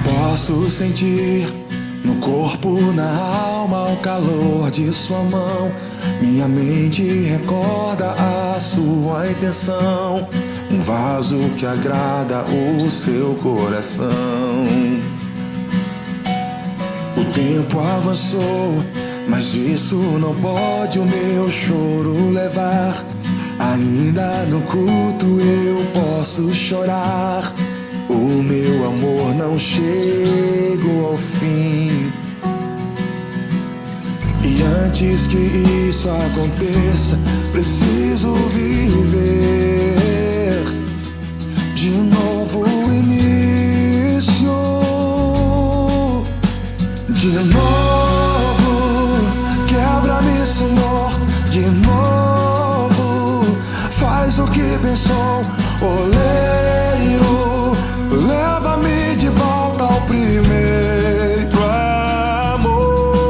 Posso sentir no corpo, na alma, o calor de sua mão. Minha mente recorda a sua intenção, um vaso que agrada o seu coração. O tempo avançou, mas isso não pode o meu choro levar. Ainda no culto eu posso chorar. O meu amor não chegou ao fim. E antes que isso aconteça, preciso viver de novo o início. De novo, quebra-me, Senhor. De novo, faz o que pensou, oleiro. Leva-me de volta ao primeiro amor.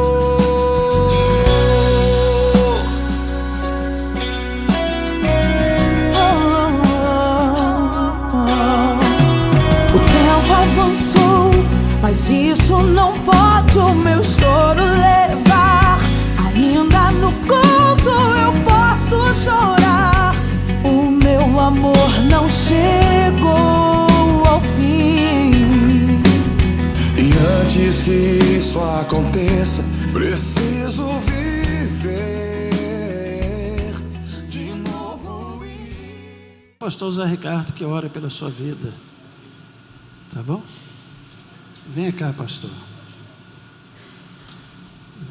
O tempo avançou, mas isso não pode o meu choro levar. Ainda no culto eu posso chorar. O meu amor não chegou. E antes que isso aconteça, preciso viver de novo. Pastor Zé Ricardo, que ora pela sua vida, tá bom? Venha cá, pastor.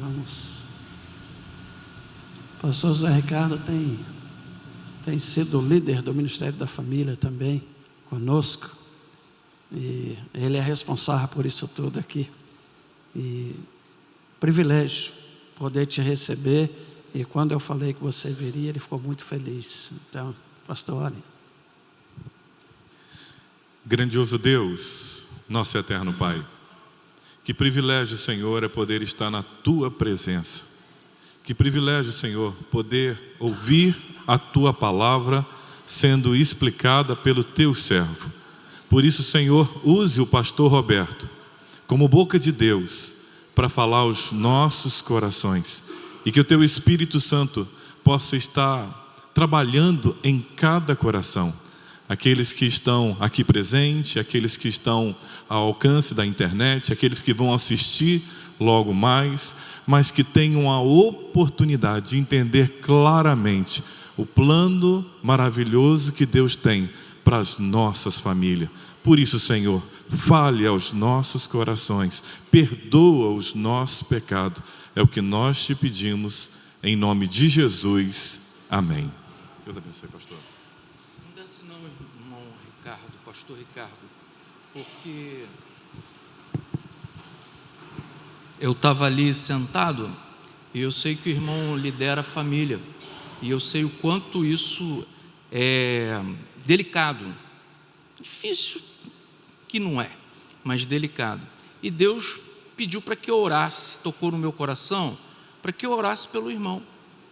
Vamos. Pastor Zé Ricardo tem sido líder do Ministério da Família também conosco. E ele é responsável por isso tudo aqui. E privilégio poder te receber. E quando eu falei que você viria, ele ficou muito feliz. Então, pastor, olhem. Grandioso Deus, nosso eterno Pai, que privilégio, Senhor, é poder estar na Tua presença. Que privilégio, Senhor, poder ouvir a Tua palavra sendo explicada pelo Teu servo. Por isso, Senhor, use o pastor Roberto como boca de Deus para falar aos nossos corações. E que o Teu Espírito Santo possa estar trabalhando em cada coração. Aqueles que estão aqui presentes, aqueles que estão ao alcance da internet, aqueles que vão assistir logo mais, mas que tenham a oportunidade de entender claramente o plano maravilhoso que Deus tem para as nossas famílias. Por isso, Senhor, fale aos nossos corações, perdoa os nossos pecados. É o que nós te pedimos, em nome de Jesus. Amém. Deus abençoe, pastor. Não desce não, irmão Ricardo, pastor Ricardo, porque eu estava ali sentado e eu sei que o irmão lidera a família e eu sei o quanto isso é delicado, difícil que não é, mas delicado. E Deus pediu para que eu orasse, tocou no meu coração, para que eu orasse pelo irmão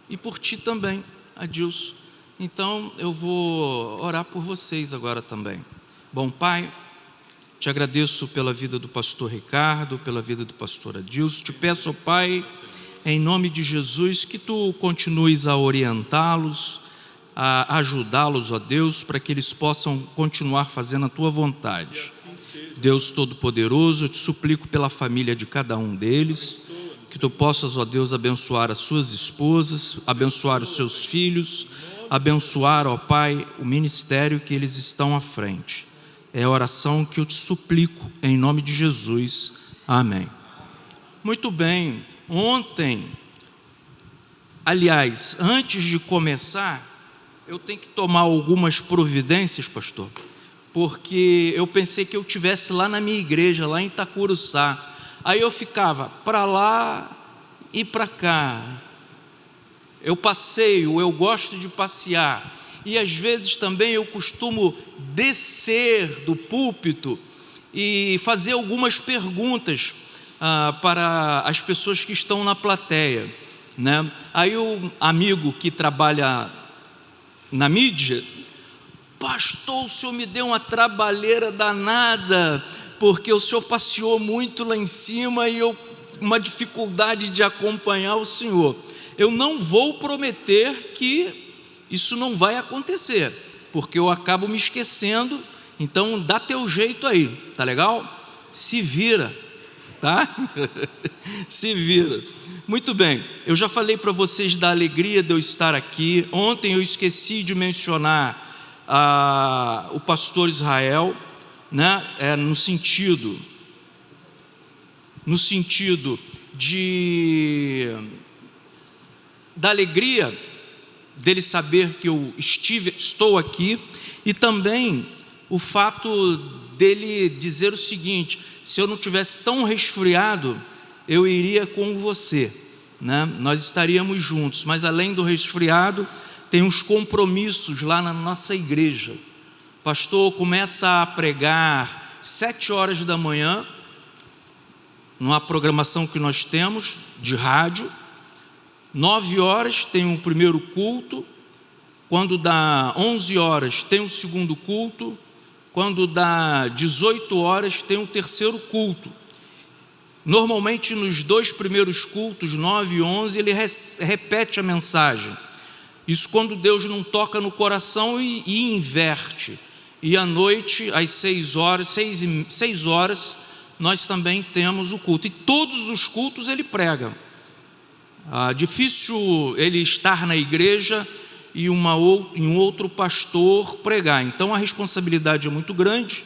e por ti também, Adilson. Então eu vou orar por vocês agora também. Bom Pai, te agradeço pela vida do pastor Ricardo, pela vida do pastor Adilson. Te peço, ó Pai, em nome de Jesus, que tu continues a orientá-los, a ajudá-los, ó Deus, para que eles possam continuar fazendo a tua vontade. Deus Todo-Poderoso, eu te suplico pela família de cada um deles, que tu possas, ó Deus, abençoar as suas esposas, abençoar os seus filhos, abençoar, ó Pai, o ministério que eles estão à frente. É a oração que eu te suplico, em nome de Jesus. Amém. Muito bem, ontem, aliás, antes de começar, eu tenho que tomar algumas providências, pastor, porque eu pensei que eu estivesse lá na minha igreja, lá em Itacuruçá. Aí eu ficava para lá e para cá. Eu passeio, eu gosto de passear. E às vezes também eu costumo descer do púlpito e fazer algumas perguntas para as pessoas que estão na plateia, né? Aí o amigo que trabalha na mídia: pastor, o senhor me deu uma trabalheira danada, porque o senhor passeou muito lá em cima e eu uma dificuldade de acompanhar o senhor. Eu não vou prometer que isso não vai acontecer, porque eu acabo me esquecendo. Então dá teu jeito aí, tá legal? Se vira, tá? Se vira. Muito bem, eu já falei para vocês da alegria de eu estar aqui. Ontem eu esqueci de mencionar o pastor Israel, né? No sentido da alegria dele saber que eu estou aqui, e também o fato dele dizer o seguinte: se eu não tivesse tão resfriado, eu iria com você, né? Nós estaríamos juntos, mas além do resfriado, tem uns compromissos lá na nossa igreja. O pastor começa a pregar 7 horas da manhã, numa programação que nós temos de rádio. 9 horas tem o primeiro culto, quando dá 11 horas tem o segundo culto, quando dá 18 horas tem o terceiro culto. Normalmente nos 2 primeiros cultos, 9 e 11, ele repete a mensagem. Isso quando Deus não toca no coração e inverte. E à noite, às 6 horas, nós também temos o culto. E todos os cultos ele prega. Difícil ele estar na igreja e um outro pastor pregar. Então a responsabilidade é muito grande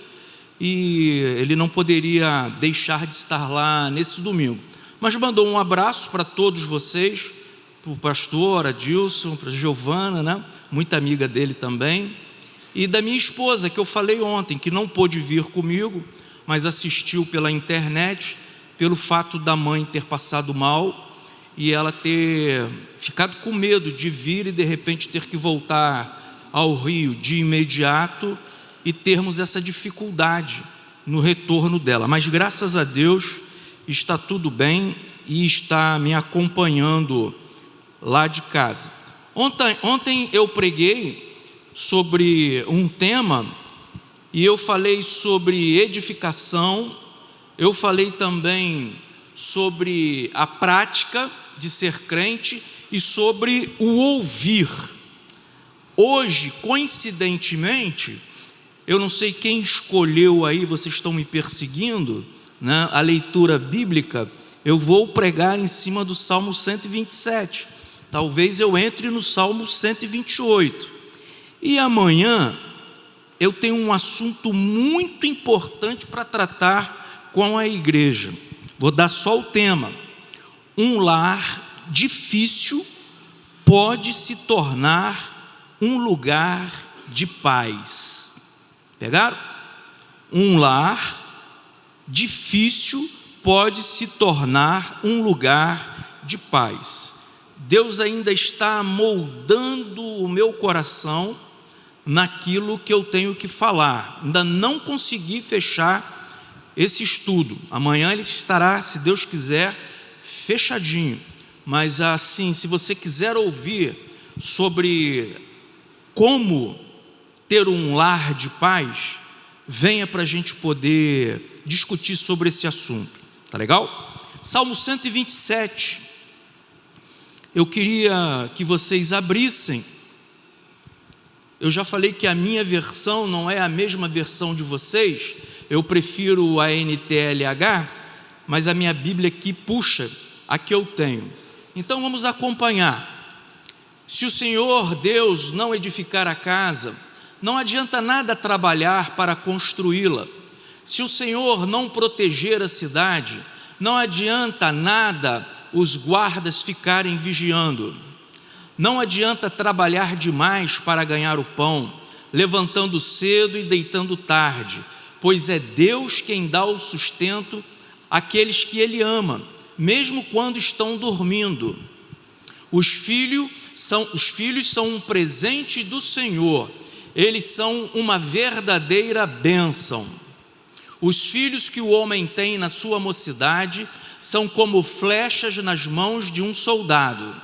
e ele não poderia deixar de estar lá nesse domingo. Mas mandou um abraço para todos vocês, para o pastor Adilson, para a Giovana, né? Muita amiga dele também, e da minha esposa, que eu falei ontem, que não pôde vir comigo, mas assistiu pela internet, pelo fato da mãe ter passado mal e ela ter ficado com medo de vir e de repente ter que voltar ao Rio de imediato e termos essa dificuldade no retorno dela. Mas graças a Deus está tudo bem e está me acompanhando lá de casa. Ontem eu preguei sobre um tema e eu falei sobre edificação, eu falei também sobre a prática de ser crente e sobre o ouvir. Hoje, coincidentemente, eu não sei quem escolheu aí, vocês estão me perseguindo, né, a leitura bíblica. Eu vou pregar em cima do Salmo 127. Talvez eu entre no Salmo 128. E amanhã eu tenho um assunto muito importante para tratar com a igreja. Vou dar só o tema: um lar difícil pode se tornar um lugar de paz. Pegaram? Um lar difícil pode se tornar um lugar de paz. Deus ainda está moldando o meu coração naquilo que eu tenho que falar. Ainda não consegui fechar esse estudo. Amanhã ele estará, se Deus quiser, fechadinho. Mas assim, se você quiser ouvir sobre como ter um lar de paz, venha para a gente poder discutir sobre esse assunto. Tá legal? Salmo 127. Eu queria que vocês abrissem. Eu já falei que a minha versão não é a mesma versão de vocês. Eu prefiro a NTLH, mas a minha Bíblia aqui puxa a que eu tenho. Então vamos acompanhar. Se o Senhor Deus não edificar a casa, não adianta nada trabalhar para construí-la. Se o Senhor não proteger a cidade, não adianta nada os guardas ficarem vigiando. Não adianta trabalhar demais para ganhar o pão, levantando cedo e deitando tarde, pois é Deus quem dá o sustento àqueles que Ele ama, mesmo quando estão dormindo. Os filhos são um presente do Senhor, eles são uma verdadeira bênção. Os filhos que o homem tem na sua mocidade são como flechas nas mãos de um soldado.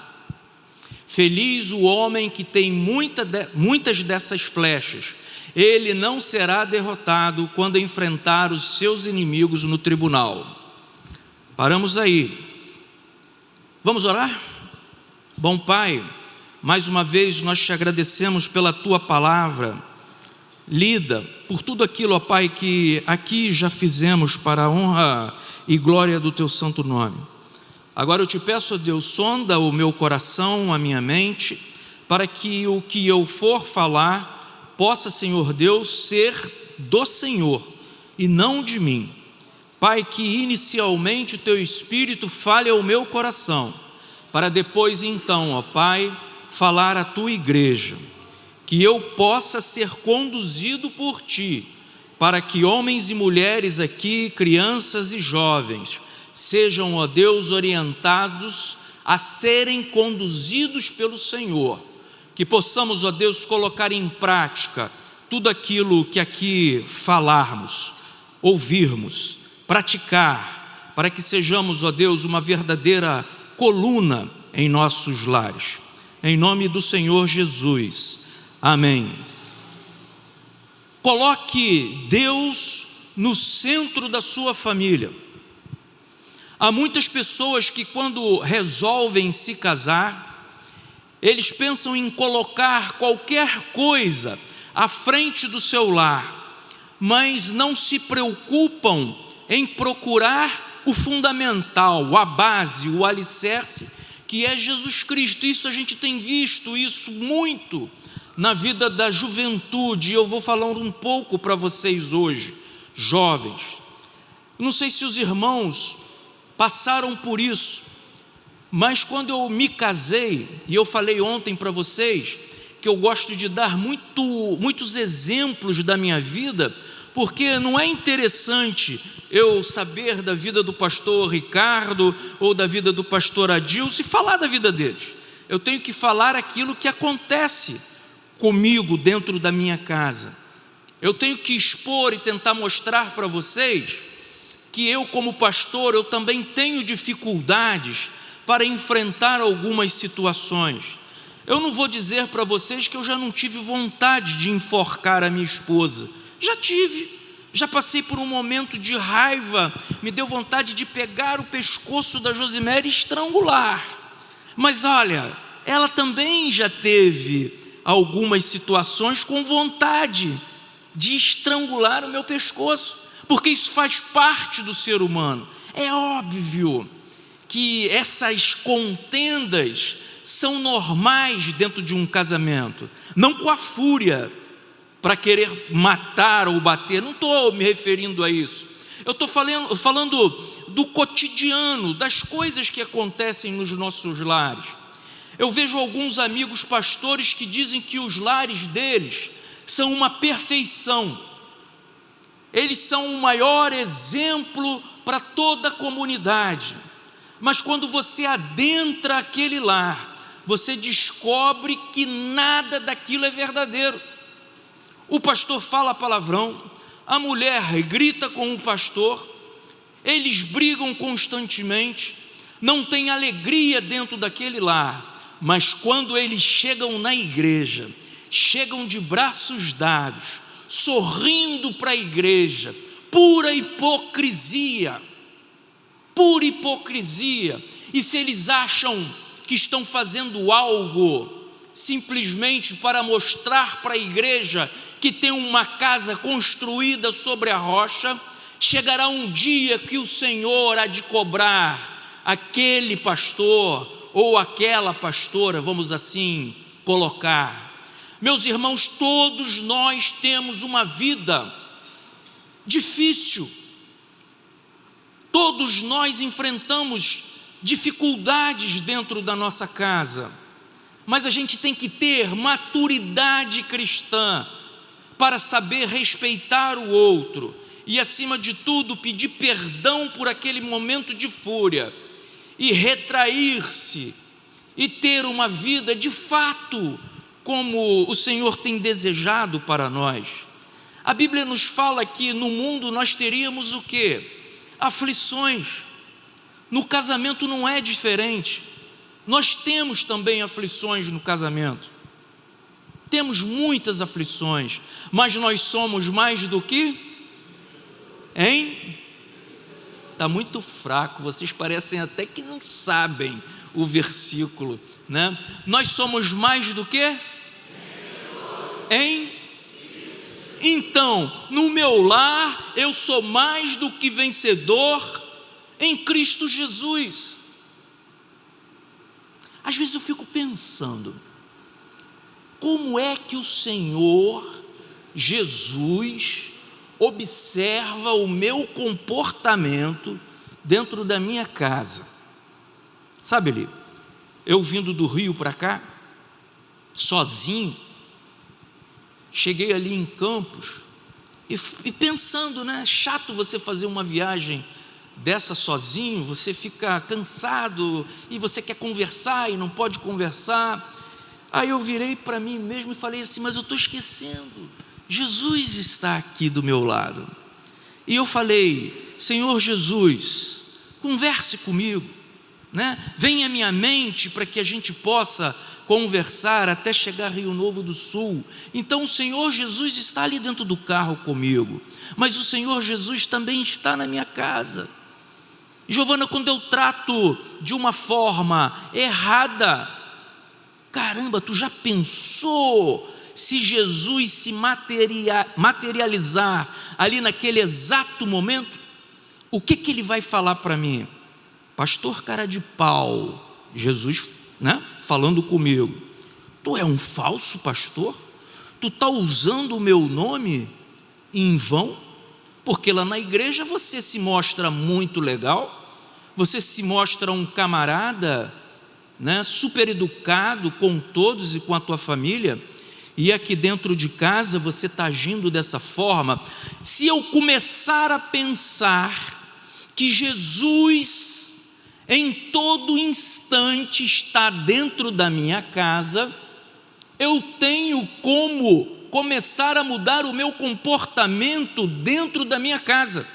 Feliz o homem que tem muitas dessas flechas, ele não será derrotado quando enfrentar os seus inimigos no tribunal. Paramos aí. Vamos orar? Bom Pai, mais uma vez nós te agradecemos pela Tua palavra lida, por tudo aquilo, ó Pai, que aqui já fizemos para a honra e glória do Teu santo nome. Agora eu te peço, ó Deus, sonda o meu coração, a minha mente, para que o que eu for falar possa, Senhor Deus, ser do Senhor e não de mim. Pai, que inicialmente o Teu Espírito fale ao meu coração, para depois então, ó Pai, falar à Tua igreja, que eu possa ser conduzido por Ti, para que homens e mulheres aqui, crianças e jovens, sejam, ó Deus, orientados a serem conduzidos pelo Senhor, que possamos, ó Deus, colocar em prática tudo aquilo que aqui falarmos, ouvirmos, praticar, para que sejamos, ó Deus, uma verdadeira coluna em nossos lares. Em nome do Senhor Jesus, amém. Coloque Deus no centro da sua família. Há muitas pessoas que, quando resolvem se casar, eles pensam em colocar qualquer coisa à frente do seu lar, mas não se preocupam em procurar o fundamental, a base, o alicerce, que é Jesus Cristo. Isso a gente tem visto isso muito na vida da juventude. Eu vou falar um pouco para vocês hoje, jovens. Não sei se os irmãos passaram por isso, mas quando eu me casei, e eu falei ontem para vocês, que eu gosto de dar muitos exemplos da minha vida, porque não é interessante eu saber da vida do pastor Ricardo, ou da vida do pastor Adilson, e falar da vida deles. Eu tenho que falar aquilo que acontece comigo dentro da minha casa. Eu tenho que expor e tentar mostrar para vocês que eu, como pastor, eu também tenho dificuldades para enfrentar algumas situações. Eu não vou dizer para vocês que eu já não tive vontade de enforcar a minha esposa. Já tive, já passei por um momento de raiva, me deu vontade de pegar o pescoço da Josimere e estrangular. Mas olha, ela também já teve algumas situações com vontade de estrangular o meu pescoço, porque isso faz parte do ser humano. É óbvio que essas contendas são normais dentro de um casamento, não com a fúria para querer matar ou bater, não estou me referindo a isso. Eu estou falando do cotidiano, das coisas que acontecem nos nossos lares. Eu vejo alguns amigos pastores que dizem que os lares deles são uma perfeição. Eles são o maior exemplo para toda a comunidade. Mas quando você adentra aquele lar, você descobre que nada daquilo é verdadeiro. O pastor fala palavrão, a mulher grita com o pastor, eles brigam constantemente, não tem alegria dentro daquele lar. Mas quando eles chegam na igreja, chegam de braços dados, sorrindo para a igreja, pura hipocrisia. E se eles acham que estão fazendo algo simplesmente para mostrar para a igreja que tem uma casa construída sobre a rocha, chegará um dia que o Senhor há de cobrar aquele pastor ou aquela pastora, vamos assim colocar. Meus irmãos, todos nós temos uma vida difícil, todos nós enfrentamos dificuldades dentro da nossa casa. mas a gente tem que ter maturidade cristã para saber respeitar o outro e, acima de tudo, pedir perdão por aquele momento de fúria e retrair-se e ter uma vida de fato como o Senhor tem desejado para nós. A Bíblia nos fala que no mundo nós teríamos o quê? Aflições. No casamento não é diferente. Nós temos também aflições no casamento. Temos muitas aflições, mas nós somos mais do que? Hein? Está muito fraco, vocês parecem até que não sabem o versículo, né? Nós somos mais do que? Hein? Então, no meu lar, eu sou mais do que vencedor em Cristo Jesus. Às vezes eu fico pensando, como é que o Senhor Jesus observa o meu comportamento dentro da minha casa? Sabe ali, eu vindo do Rio para cá, sozinho, cheguei ali em Campos e pensando, né, chato você fazer uma viagem dessa sozinho, você fica cansado e você quer conversar e não pode conversar. Aí eu virei para mim mesmo e falei assim, mas eu estou esquecendo, Jesus está aqui do meu lado. E eu falei, Senhor Jesus, converse comigo, né? Venha à minha mente para que a gente possa conversar até chegar a Rio Novo do Sul. Então o Senhor Jesus está ali dentro do carro comigo, mas o Senhor Jesus também está na minha casa. Giovana, quando eu trato de uma forma errada, caramba, tu já pensou se Jesus se materializar ali naquele exato momento? O que ele vai falar para mim? Pastor cara de pau, Jesus, né, falando comigo, tu é um falso pastor? Tu está usando o meu nome em vão? Porque lá na igreja você se mostra muito legal, você se mostra um camarada, né, super educado com todos e com a tua família, e aqui dentro de casa você está agindo dessa forma. Se eu começar a pensar que Jesus em todo instante está dentro da minha casa, eu tenho como começar a mudar o meu comportamento dentro da minha casa,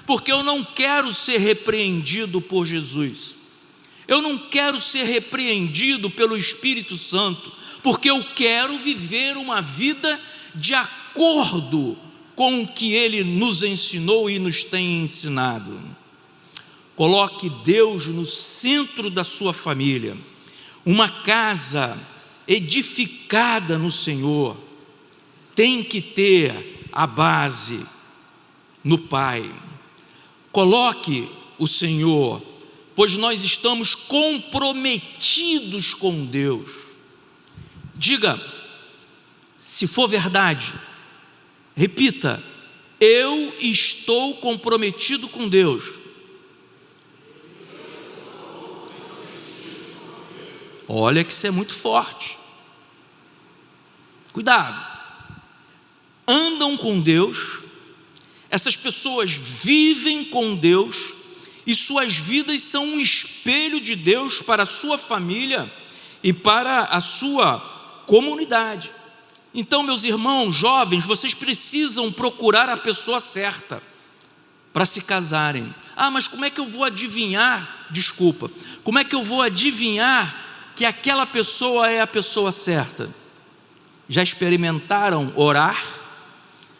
porque eu não quero ser repreendido por Jesus, eu não quero ser repreendido pelo Espírito Santo, porque eu quero viver uma vida de acordo com o que Ele nos ensinou e nos tem ensinado. Coloque Deus no centro da sua família. Uma casa edificada no Senhor tem que ter a base no Pai. Coloque o Senhor, pois nós estamos comprometidos com Deus. Diga, se for verdade, repita, eu estou comprometido com Deus. Olha que isso é muito forte. Cuidado. Andam com Deus, essas pessoas vivem com Deus e suas vidas são um espelho de Deus para a sua família e para a sua comunidade. Então, meus irmãos jovens, vocês precisam procurar a pessoa certa para se casarem. Ah, mas como é que eu vou adivinhar? Desculpa. Como é que eu vou adivinhar que aquela pessoa é a pessoa certa? Já experimentaram orar?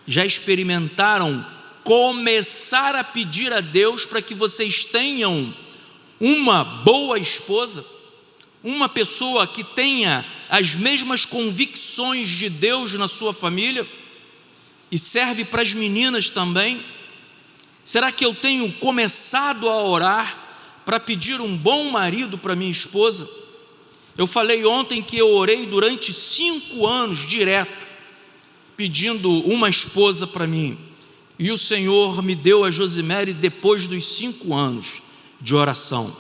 Já experimentaram começar a pedir a Deus para que vocês tenham uma boa esposa? Uma pessoa que tenha as mesmas convicções de Deus na sua família? E serve para as meninas também. Será que eu tenho começado a orar para pedir um bom marido para minha esposa? Eu falei ontem que eu orei durante 5 anos direto, pedindo uma esposa para mim, e o Senhor me deu a Josimere depois dos 5 anos de oração.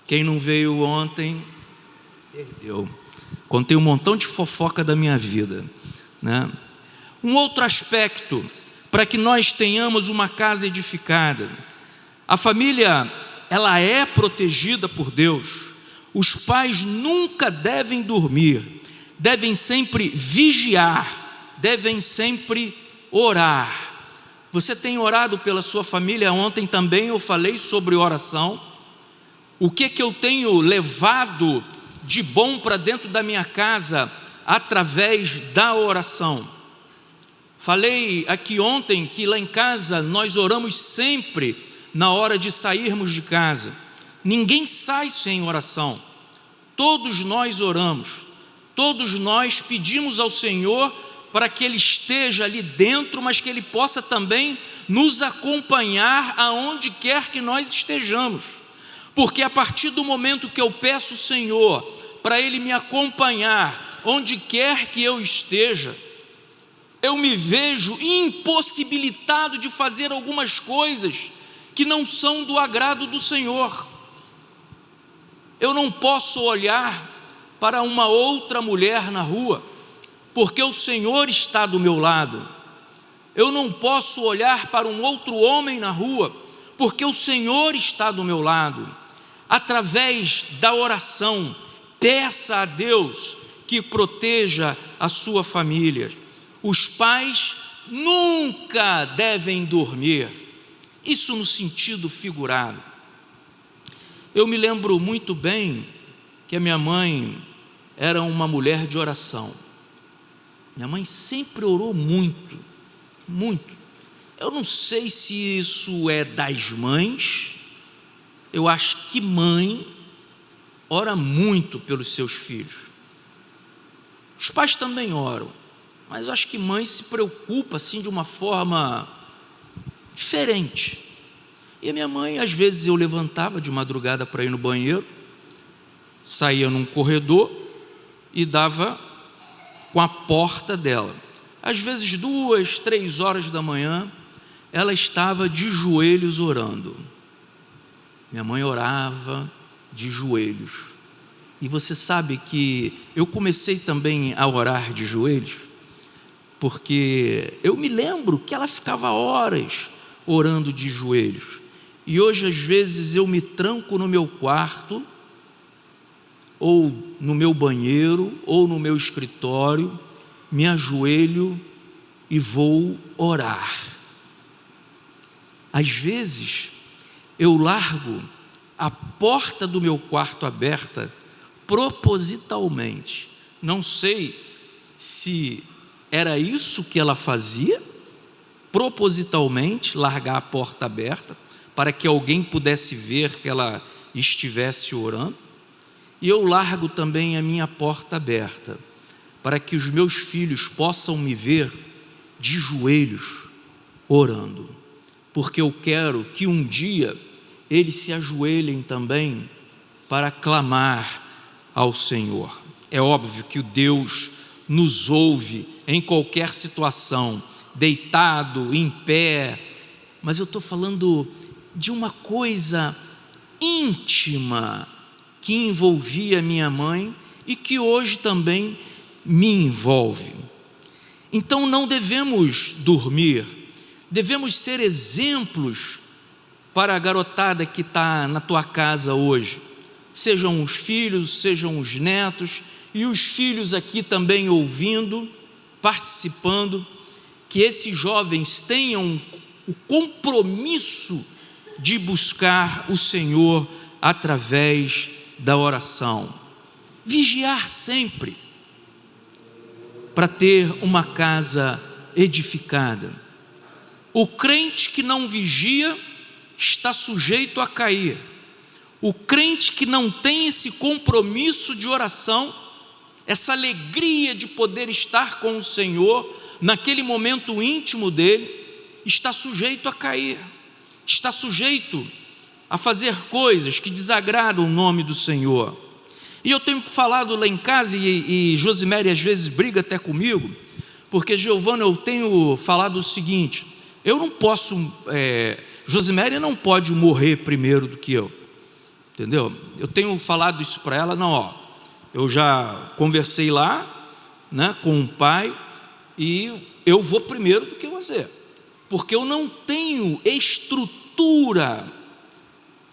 Quem não veio ontem, perdeu. Contei um montão de fofoca da minha vida, né? Um outro aspecto para que nós tenhamos uma casa edificada: a família, ela é protegida por Deus. Os pais nunca devem dormir, devem sempre vigiar, devem sempre orar. Você tem orado pela sua família? Ontem também eu falei sobre oração. O que eu tenho levado de bom para dentro da minha casa através da oração? Falei aqui ontem que lá em casa nós oramos sempre na hora de sairmos de casa. Ninguém sai sem oração. Todos nós oramos. Todos nós pedimos ao Senhor para que Ele esteja ali dentro, mas que Ele possa também nos acompanhar aonde quer que nós estejamos. Porque a partir do momento que eu peço ao Senhor para Ele me acompanhar onde quer que eu esteja, eu me vejo impossibilitado de fazer algumas coisas que não são do agrado do Senhor. Eu não posso olhar para uma outra mulher na rua, porque o Senhor está do meu lado. Eu não posso olhar para um outro homem na rua, porque o Senhor está do meu lado. Através da oração, peça a Deus que proteja a sua família. Os pais nunca devem dormir, isso no sentido figurado. Eu me lembro muito bem que a minha mãe era uma mulher de oração. Minha mãe sempre orou muito, muito. Eu não sei se isso é das mães. Eu acho que mãe ora muito pelos seus filhos. Os pais também oram, mas eu acho que mãe se preocupa assim de uma forma diferente. E a minha mãe, às vezes eu levantava de madrugada para ir no banheiro, saía num corredor e dava com a porta dela. Às vezes 2, 3 horas da manhã, ela estava de joelhos orando. Minha mãe orava de joelhos. E você sabe que eu comecei também a orar de joelhos, porque eu me lembro que ela ficava horas orando de joelhos. E hoje, às vezes, eu me tranco no meu quarto, ou no meu banheiro, ou no meu escritório, me ajoelho e vou orar. Às vezes, eu largo a porta do meu quarto aberta propositalmente. Não sei se era isso que ela fazia, propositalmente, largar a porta aberta, para que alguém pudesse ver que ela estivesse orando. E eu largo também a minha porta aberta, para que os meus filhos possam me ver de joelhos orando, porque eu quero que um dia eles se ajoelhem também para clamar ao Senhor. É óbvio que o Deus nos ouve em qualquer situação, deitado, em pé, mas eu estou falando de uma coisa íntima que envolvia minha mãe e que hoje também me envolve. Então não devemos dormir, devemos ser exemplos para a garotada que está na tua casa hoje, sejam os filhos, sejam os netos, e os filhos aqui também ouvindo, participando, que esses jovens tenham o compromisso de buscar o Senhor através da oração. Vigiar sempre, para ter uma casa edificada. O crente que não vigia está sujeito a cair. O crente que não tem esse compromisso de oração, essa alegria de poder estar com o Senhor naquele momento íntimo dele, está sujeito a cair, está sujeito a fazer coisas que desagradam o nome do Senhor. E eu tenho falado lá em casa, e Josimere às vezes briga até comigo, porque Giovana, eu tenho falado o seguinte: eu não posso, Josimere não pode morrer primeiro do que eu, entendeu? Eu tenho falado isso para ela, não, eu já conversei lá, né, com o pai, e eu vou primeiro do que você, porque eu não tenho estrutura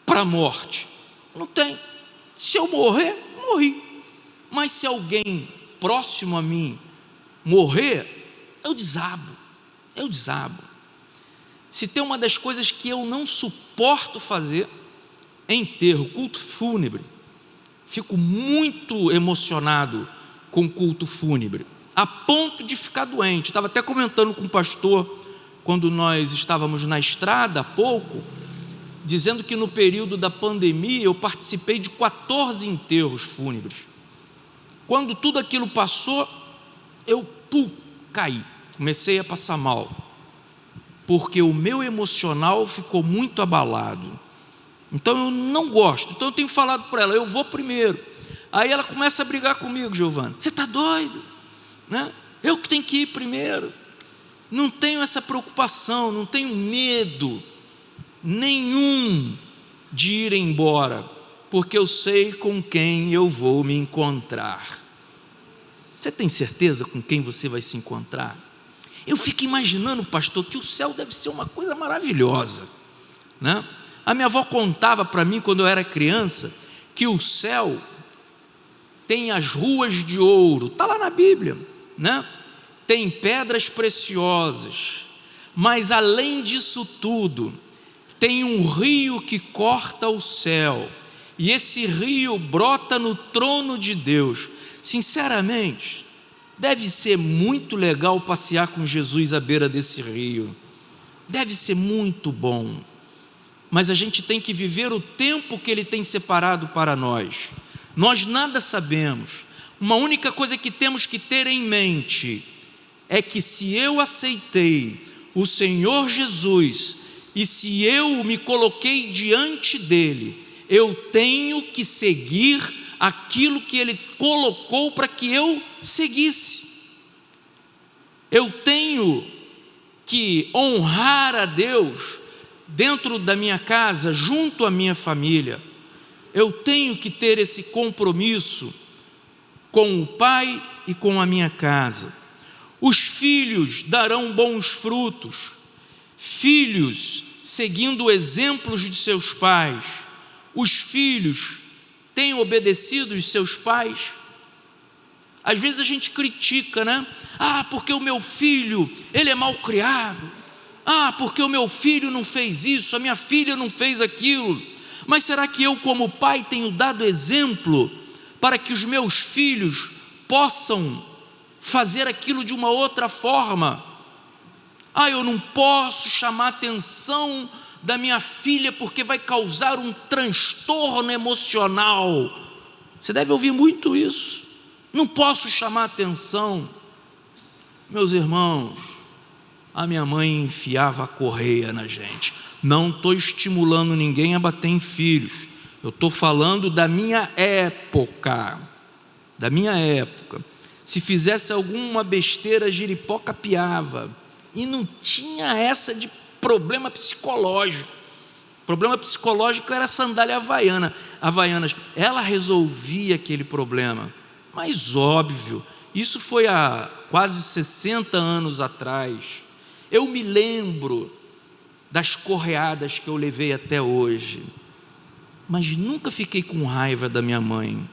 para a morte. Não tem. Se eu morrer, morri. Mas se alguém próximo a mim morrer, eu desabo. Se tem uma das coisas que eu não suporto fazer, é enterro, culto fúnebre. Fico muito emocionado com culto fúnebre, a ponto de ficar doente. Estava até comentando com o pastor, quando nós estávamos na estrada há pouco, dizendo que no período da pandemia eu participei de 14 enterros fúnebres. Quando tudo aquilo passou, eu caí, comecei a passar mal, porque o meu emocional ficou muito abalado. Então eu não gosto, então eu tenho falado para ela, eu vou primeiro. Aí ela começa a brigar comigo: Giovana, você está doido, né? Eu que tenho que ir primeiro. Não tenho essa preocupação, não tenho medo nenhum de ir embora, porque eu sei com quem eu vou me encontrar. Você tem certeza com quem você vai se encontrar? Eu fico imaginando, pastor, que o céu deve ser uma coisa maravilhosa, né? A minha avó contava para mim, quando eu era criança, que o céu tem as ruas de ouro, está lá na Bíblia, né? Tem pedras preciosas, mas além disso tudo, tem um rio que corta o céu, e esse rio brota no trono de Deus. Sinceramente, deve ser muito legal passear com Jesus à beira desse rio, deve ser muito bom, mas a gente tem que viver o tempo que Ele tem separado para nós. Nós nada sabemos. Uma única coisa que temos que ter em mente é que se eu aceitei o Senhor Jesus, e se eu me coloquei diante dEle, eu tenho que seguir aquilo que Ele colocou para que eu seguisse. Eu tenho que honrar a Deus dentro da minha casa, junto à minha família. Eu tenho que ter esse compromisso com o Pai e com a minha casa. Os filhos darão bons frutos, filhos seguindo exemplos de seus pais. Os filhos têm obedecido os seus pais? Às vezes a gente critica, né? Porque o meu filho, ele é mal criado. Porque o meu filho não fez isso, a minha filha não fez aquilo. Mas será que eu, como pai, tenho dado exemplo para que os meus filhos possam fazer aquilo de uma outra forma? Eu não posso chamar a atenção da minha filha porque vai causar um transtorno emocional. Você deve ouvir muito isso. Não posso chamar a atenção. Meus irmãos, a minha mãe enfiava a correia na gente. Não estou estimulando ninguém a bater em filhos. Eu estou falando da minha época. Da minha época. Se fizesse alguma besteira, giripoca piava. E não tinha essa de problema psicológico. Problema psicológico era a sandália havaianas. Ela resolvia aquele problema. Mas óbvio, isso foi há quase 60 anos atrás. Eu me lembro das correadas que eu levei até hoje, mas nunca fiquei com raiva da minha mãe.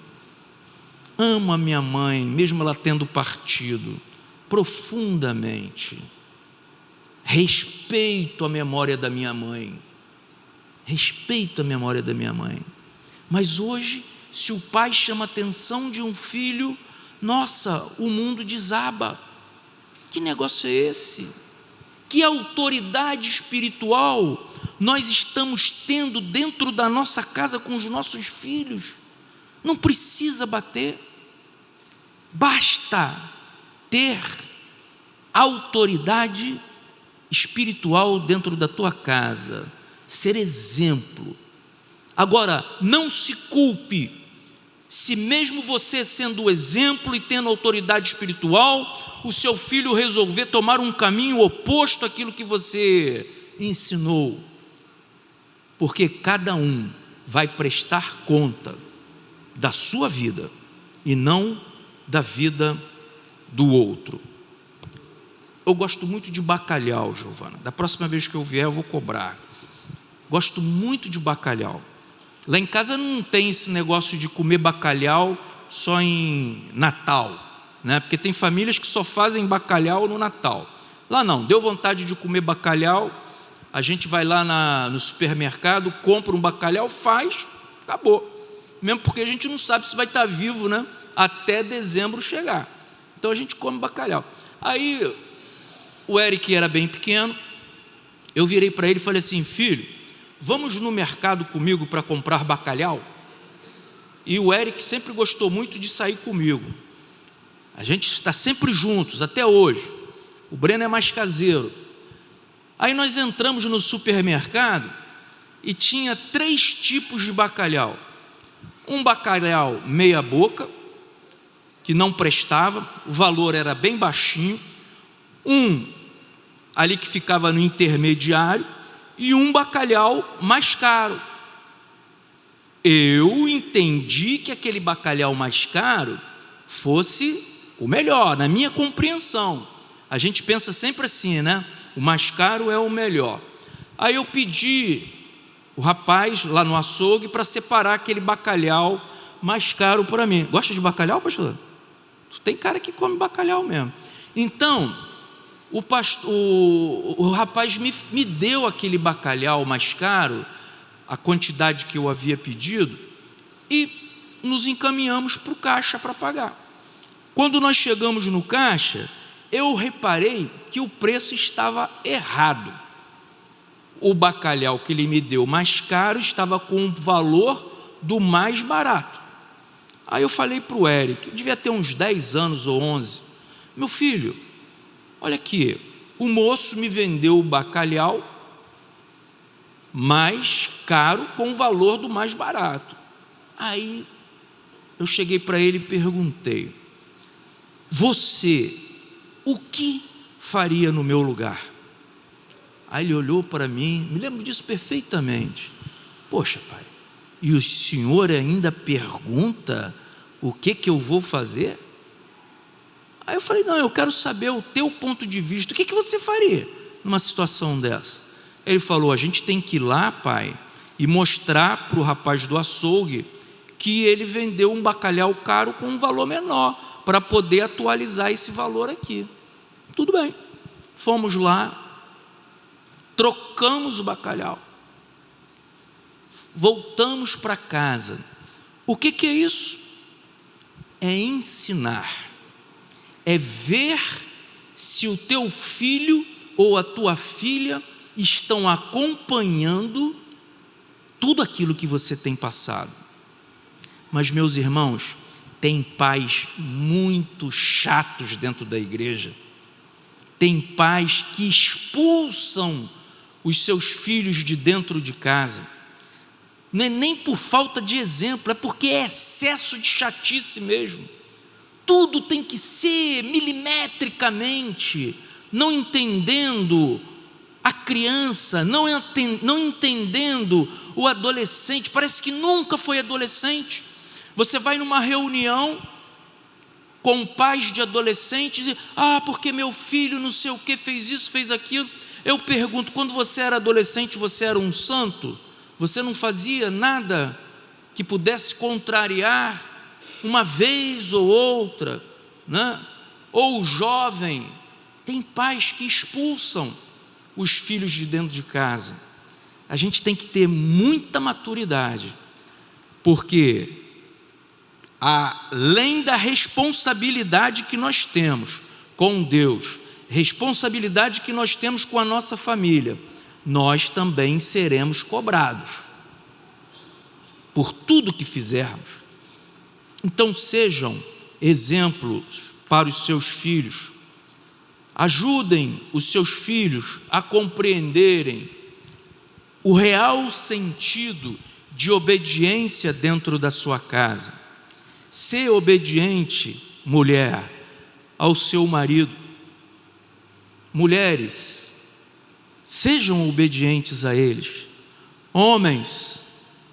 Amo a minha mãe, mesmo ela tendo partido, profundamente. Respeito a memória da minha mãe. Mas hoje, se o pai chama a atenção de um filho, nossa, o mundo desaba. Que negócio é esse? Que autoridade espiritual nós estamos tendo dentro da nossa casa com os nossos filhos? Não precisa bater, basta ter autoridade espiritual dentro da tua casa, ser exemplo. Agora, não se culpe se mesmo você sendo o exemplo e tendo autoridade espiritual, o seu filho resolver tomar um caminho oposto àquilo que você ensinou, porque cada um vai prestar conta da sua vida e não da vida do outro. Eu gosto muito de bacalhau, Giovana. Da próxima vez que eu vier, eu vou cobrar. Gosto muito de bacalhau. Lá em casa não tem esse negócio de comer bacalhau só em Natal, né? Porque tem famílias que só fazem bacalhau no Natal. Lá não, deu vontade de comer bacalhau, a gente vai lá no supermercado, compra um bacalhau, faz, acabou. Mesmo porque a gente não sabe se vai estar vivo, né? Até dezembro chegar. Então a gente come bacalhau. Aí o Eric era bem pequeno, eu virei para ele e falei assim: filho, vamos no mercado comigo para comprar bacalhau? E o Eric sempre gostou muito de sair comigo. A gente está sempre juntos, até hoje. O Breno é mais caseiro. Aí nós entramos no supermercado e tinha 3 tipos de bacalhau. Um bacalhau meia boca, que não prestava, o valor era bem baixinho. Um ali que ficava no intermediário, e um bacalhau mais caro. Eu entendi que aquele bacalhau mais caro fosse o melhor, na minha compreensão. A gente pensa sempre assim, né? O mais caro é o melhor. Aí eu pedi o rapaz lá no açougue para separar aquele bacalhau mais caro para mim. Gosta de bacalhau, pastor? Tem cara que come bacalhau mesmo. Então, o rapaz me deu aquele bacalhau mais caro, a quantidade que eu havia pedido, e nos encaminhamos para o caixa para pagar. Quando nós chegamos no caixa, eu reparei que o preço estava errado. O bacalhau que ele me deu mais caro estava com o valor do mais barato. Aí eu falei para o Eric, devia ter uns 10 anos ou 11, meu filho, olha aqui, o moço me vendeu o bacalhau mais caro com o valor do mais barato. Aí eu cheguei para ele e perguntei: você, o que faria no meu lugar? Aí ele olhou para mim, me lembro disso perfeitamente. Poxa, pai, e o senhor ainda pergunta o que eu vou fazer? Aí eu falei: não, eu quero saber o teu ponto de vista, o que você faria numa situação dessa? Ele falou: a gente tem que ir lá, pai, e mostrar para o rapaz do açougue que ele vendeu um bacalhau caro com um valor menor, para poder atualizar esse valor aqui. Tudo bem, fomos lá, trocamos o bacalhau, voltamos para casa. O que é isso? É ensinar, é ver se o teu filho ou a tua filha estão acompanhando tudo aquilo que você tem passado. Mas, meus irmãos, tem pais muito chatos dentro da igreja, tem pais que expulsam os seus filhos de dentro de casa. Não é nem por falta de exemplo, é porque é excesso de chatice mesmo. Tudo tem que ser milimetricamente, não entendendo a criança, não entendendo o adolescente, parece que nunca foi adolescente. Você vai numa reunião com pais de adolescentes e, porque meu filho não sei o que fez isso, fez aquilo. Eu pergunto, quando você era adolescente, você era um santo? Você não fazia nada que pudesse contrariar uma vez ou outra, né? Ou jovem, tem pais que expulsam os filhos de dentro de casa. A gente tem que ter muita maturidade, porque além da responsabilidade que nós temos com Deus, responsabilidade que nós temos com a nossa família, nós também seremos cobrados por tudo que fizermos. Então sejam exemplos para os seus filhos, ajudem os seus filhos a compreenderem o real sentido de obediência dentro da sua casa. Ser obediente, mulher, ao seu marido. Mulheres, sejam obedientes a eles. Homens,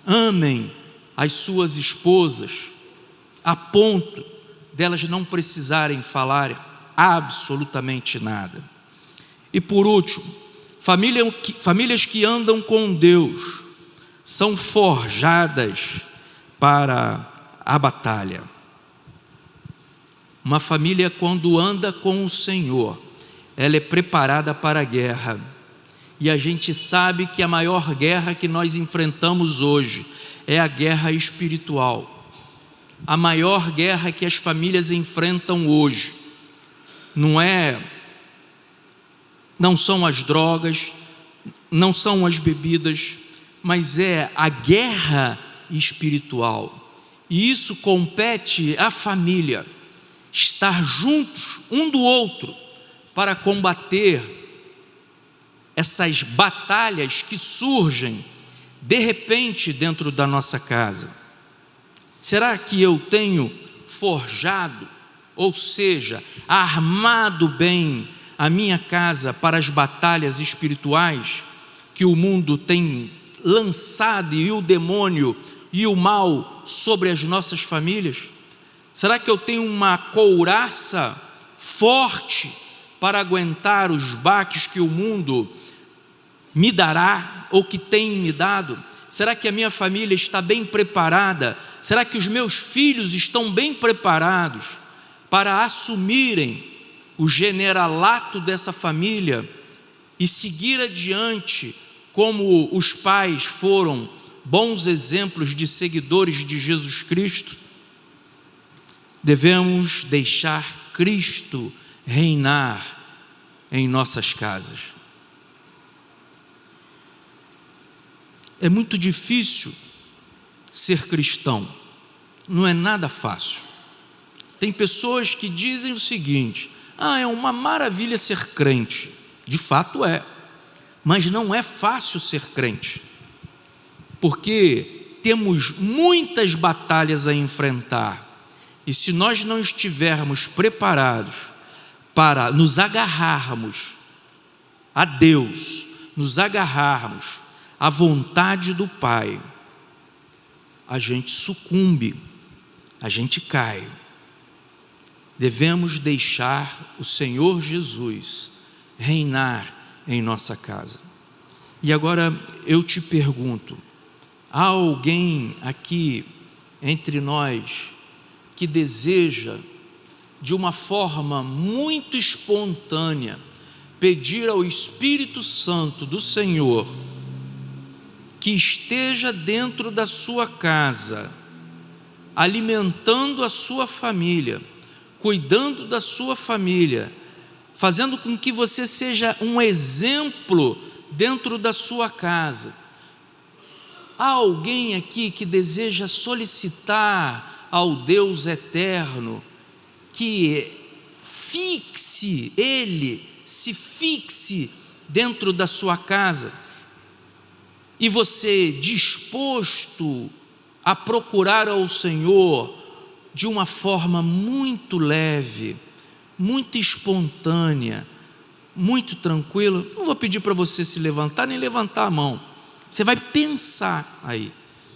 amem as suas esposas. a ponto delas não precisarem falar absolutamente nada. E por último, famílias que andam com Deus são forjadas para a batalha. Uma família, quando anda com o Senhor, ela é preparada para a guerra. E a gente sabe que a maior guerra que nós enfrentamos hoje é a guerra espiritual. A maior guerra que as famílias enfrentam hoje não são as drogas, não são as bebidas, mas é a guerra espiritual. E isso compete à família estar juntos um do outro para combater essas batalhas que surgem de repente dentro da nossa casa. Será que eu tenho forjado, ou seja, armado bem a minha casa para as batalhas espirituais que o mundo tem lançado, e o demônio e o mal sobre as nossas famílias? Será que eu tenho uma couraça forte para aguentar os baques que o mundo me dará ou que tem me dado? Será que a minha família está bem preparada? Será que os meus filhos estão bem preparados para assumirem o generalato dessa família e seguir adiante como os pais foram bons exemplos de seguidores de Jesus Cristo? Devemos deixar Cristo reinar em nossas casas. É muito difícil ser cristão, não é nada fácil. Tem pessoas que dizem o seguinte: é uma maravilha ser crente. De fato é, mas não é fácil ser crente, porque temos muitas batalhas a enfrentar, e se nós não estivermos preparados para nos agarrarmos a Deus, nos agarrarmos à vontade do Pai, a gente sucumbe, a gente cai. Devemos deixar o Senhor Jesus reinar em nossa casa. E agora eu te pergunto: há alguém aqui entre nós que deseja, de uma forma muito espontânea, pedir ao Espírito Santo do Senhor que esteja dentro da sua casa, alimentando a sua família, cuidando da sua família, fazendo com que você seja um exemplo dentro da sua casa? Há alguém aqui que deseja solicitar ao Deus eterno que se fixe dentro da sua casa, e você disposto a procurar ao Senhor de uma forma muito leve, muito espontânea, muito tranquila? Não vou pedir para você se levantar nem levantar a mão. Você vai pensar aí: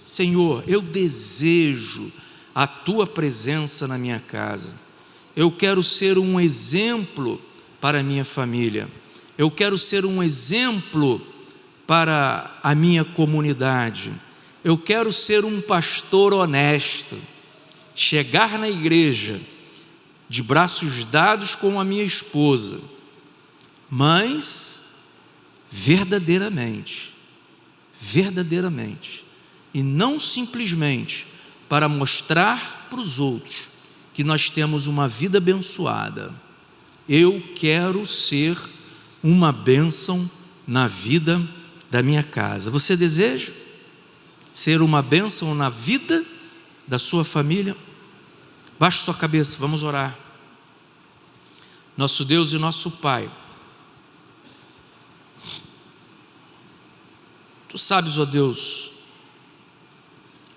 Senhor, eu desejo a tua presença na minha casa. Eu quero ser um exemplo para a minha família. Eu quero ser um exemplo para a minha comunidade. Eu quero ser um pastor honesto, chegar na igreja de braços dados com a minha esposa, mas verdadeiramente, e não simplesmente para mostrar para os outros que nós temos uma vida abençoada. Eu quero ser uma bênção na vida da minha casa. Você deseja ser uma bênção na vida da sua família? Baixe sua cabeça, vamos orar. Nosso Deus e nosso Pai, Tu sabes, ó Deus,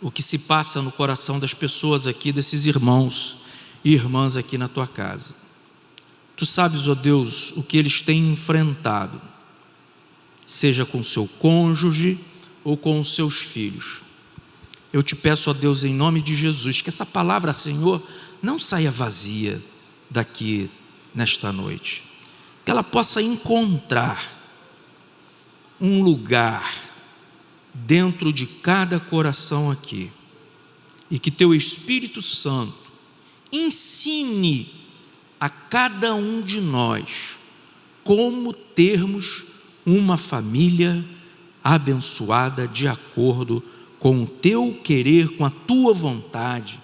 o que se passa no coração das pessoas aqui, desses irmãos e irmãs aqui na Tua casa. Tu sabes, ó Deus, o que eles têm enfrentado, seja com seu cônjuge ou com os seus filhos. eu te peço, ó Deus, em nome de Jesus, que essa palavra, Senhor, não saia vazia daqui nesta noite, que ela possa encontrar um lugar dentro de cada coração aqui, e que teu Espírito Santo ensine a cada um de nós como termos uma família abençoada de acordo com o teu querer, com a tua vontade,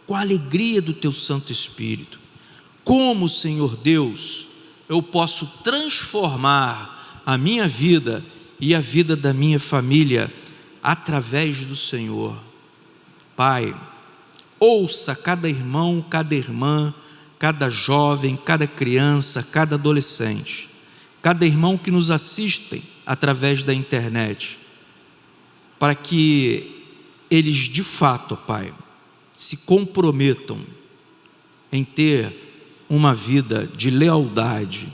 com a alegria do teu Santo Espírito. Como, Senhor Deus, eu posso transformar a minha vida e a vida da minha família através do Senhor. Pai, ouça cada irmão, cada irmã, cada jovem, cada criança, cada adolescente, cada irmão que nos assistem através da internet, para que eles de fato, Pai, se comprometam em ter uma vida de lealdade,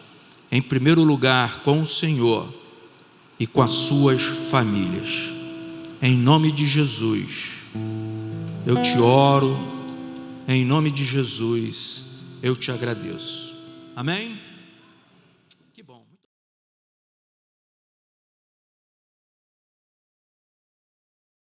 em primeiro lugar com o Senhor e com as suas famílias. Em nome de Jesus, eu te oro, em nome de Jesus, eu te agradeço. Amém? Que bom.